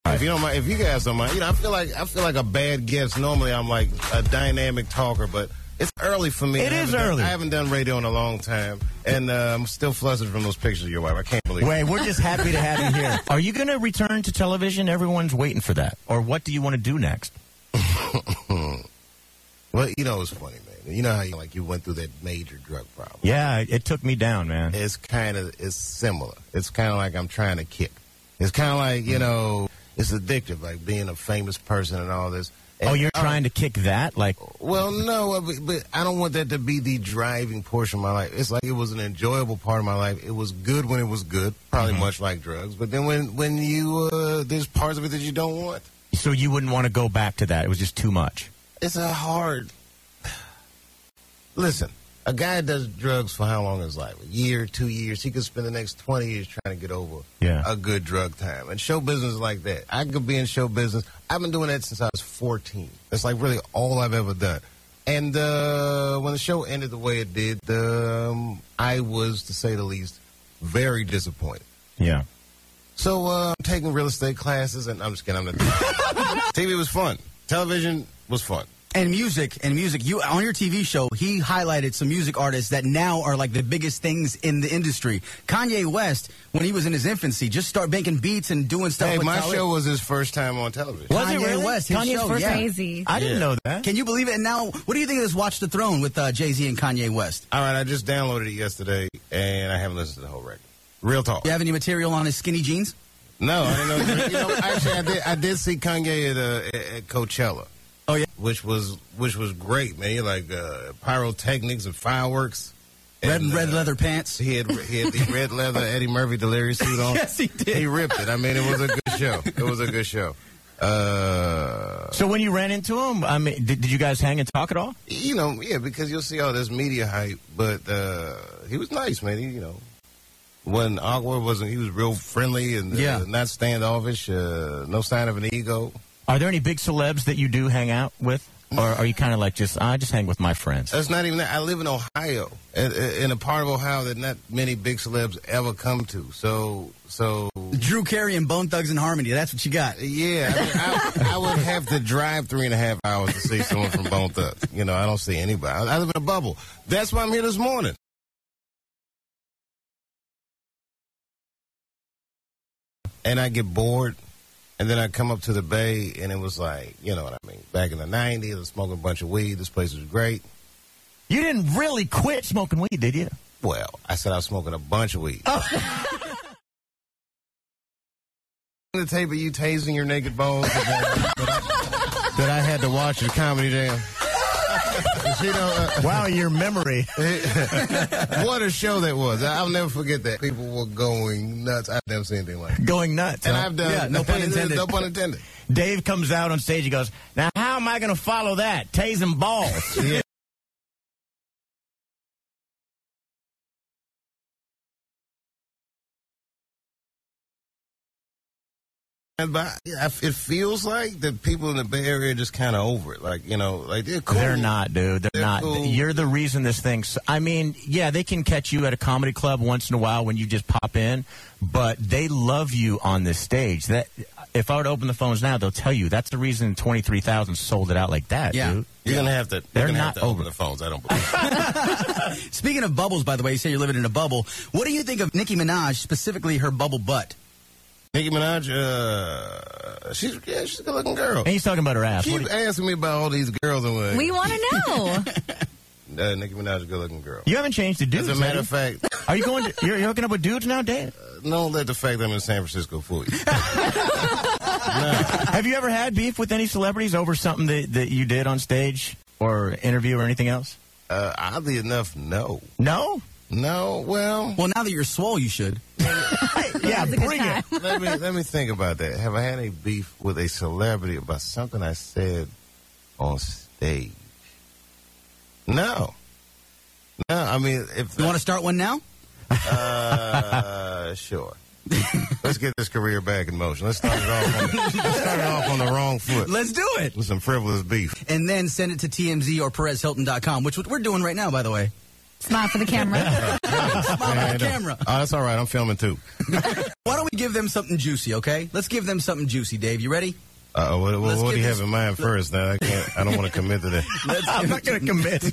If you don't mind, if you guys don't mind, I feel like a bad guest. Normally, I'm like a dynamic talker, but it's early for me. It is early. I haven't done radio in a long time, and I'm still flustered from those pictures of your wife. I can't believe it. Wait, we're just happy to have you here. Are you going to return to television? Everyone's waiting for that. Or what do you want to do next? Well, it's funny, man. You know how you went through that major drug problem. Yeah, it took me down, man. It's similar. It's kind of like I'm trying to kick. It's kind of like, it's addictive, like being a famous person and all this. And you're trying to kick that? Well, no, but I don't want that to be the driving portion of my life. It's like it was an enjoyable part of my life. It was good when it was good, probably much like drugs. But then when you, there's parts of it that you don't want. So you wouldn't want to go back to that? It was just too much? It's a hard... Listen, a guy does drugs for how long in his life? A year, 2 years. He could spend the next 20 years trying to get over a good drug time. And show business is like that. I could be in show business. I've been doing that since I was 14. That's like really all I've ever done. And when the show ended the way it did, I was, to say the least, very disappointed. Yeah. So I'm taking real estate classes, and I'm just kidding. I'm not. TV was fun. Television was fun. And music. You on your TV show, he highlighted some music artists that now are like the biggest things in the industry. Kanye West, when he was in his infancy, just started making beats and doing stuff. Hey, with my Khaled. show was his first time on television. Was it really? West, his Kanye's show, first yeah. crazy. I didn't know that. Can you believe it? And now, what do you think of this Watch the Throne with Jay-Z and Kanye West? All right, I just downloaded it yesterday, and I haven't listened to the whole record. Real talk. You have any material on his skinny jeans? No, I didn't know. Actually, I did see Kanye at Coachella. Oh yeah, which was great, man. Like pyrotechnics and fireworks. Red leather pants. He had the red leather Eddie Murphy delirious suit on. Yes, he did. He ripped it. I mean, it was a good show. So when you ran into him, I mean, did you guys hang and talk at all? Yeah, because you'll see all this media hype, but he was nice, man. He, wasn't awkward. He was real friendly and not standoffish. No sign of an ego. Are there any big celebs that you do hang out with? Or are you kind of like I just hang with my friends? That's not even that. I live in Ohio, in a part of Ohio that not many big celebs ever come to. So Drew Carey and Bone Thugs and Harmony. That's what you got. Yeah, I would have to drive 3.5 hours to see someone from Bone Thugs. I don't see anybody. I live in a bubble. That's why I'm here this morning. And I get bored. And then I come up to the Bay, and it was like, you know what I mean? Back in the 90s, I was smoking a bunch of weed. This place was great. You didn't really quit smoking weed, did you? Well, I said I was smoking a bunch of weed. Oh. The tape of you tasing your naked balls that I had to watch at Comedy Jam. Wow, your memory. What a show that was. I'll never forget that. People were going nuts. I've never seen anything like that. Going nuts. And huh? I've done, yeah, no pun intended. No pun intended. Dave comes out on stage, he goes, now how am I going to follow that? Tasing balls. Yeah. But it feels like the people in the Bay Area are just kind of over it. Like, they're cool. They're not, dude. They're not. Cool. You're the reason this thing's... I mean, yeah, they can catch you at a comedy club once in a while when you just pop in, but they love you on this stage. That if I were to open the phones now, they'll tell you that's the reason 23,000 sold it out like that, yeah. dude. You're going to have to... They're not open the phones. I don't believe it. Speaking of bubbles, by the way, you say you're living in a bubble. What do you think of Nicki Minaj, specifically her bubble butt? Nicki Minaj, she's a good-looking girl. And he's talking about her ass. Keep asking me about all these girls. And We want to know. Nicki Minaj is a good-looking girl. You haven't changed to dudes. As a matter of fact... Are you going to... You're hooking up with dudes now, Dave? Don't let the fact that I'm in San Francisco fool you. No. Have you ever had beef with any celebrities over something that you did on stage or interview or anything else? Oddly enough, no. No? No, well, now that you're swole, you should. Yeah, bring it. Let me think about that. Have I had any beef with a celebrity about something I said on stage? No. I mean, if you want to start one now? Sure. Let's get this career back in motion. Let's start it off on the wrong foot. Let's do it. With some frivolous beef. And then send it to TMZ or PerezHilton.com, which we're doing right now, by the way. Smile for the camera. Smile for the camera. Oh, that's all right. I'm filming too. Why don't we give them something juicy, okay? Let's give them something juicy, Dave. You ready? What do you have in mind first? Now, I don't want to commit to that. I'm not going to commit.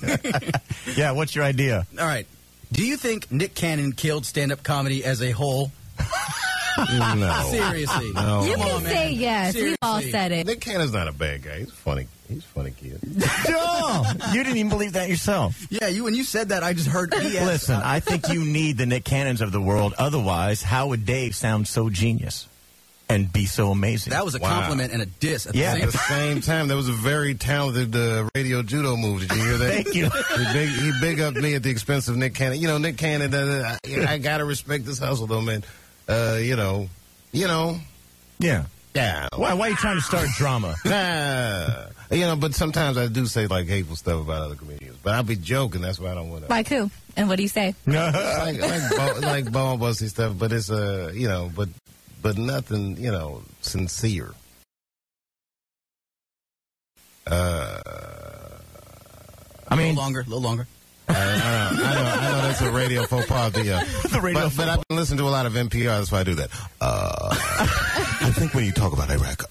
Yeah, what's your idea? All right. Do you think Nick Cannon killed stand-up comedy as a whole? No. Seriously. No. You can say yes. Seriously. We've all said it. Nick Cannon's not a bad guy. He's funny. He's a funny kid. Joe, you didn't even believe that yourself. Yeah, when you said that, I just heard BS. Listen, I think you need the Nick Cannons of the world. Otherwise, how would Dave sound so genius and be so amazing? That was a compliment and a diss at At the same time. There was a very talented radio judo move. Did you hear that? Thank you. He big up me at the expense of Nick Cannon. You know, Nick Cannon, I got to respect this hustle, though, man. Yeah. Yeah. Why are you trying to start drama? But sometimes I do say, like, hateful stuff about other comedians. But I'll be joking. That's why I don't want to. Like who? And what do you say? like ball busty stuff. But it's, but nothing, sincere. I mean, a little longer. I know that's a radio faux pas. But I've been listening to a lot of NPR. That's why I do that. I think when you talk about Iraq,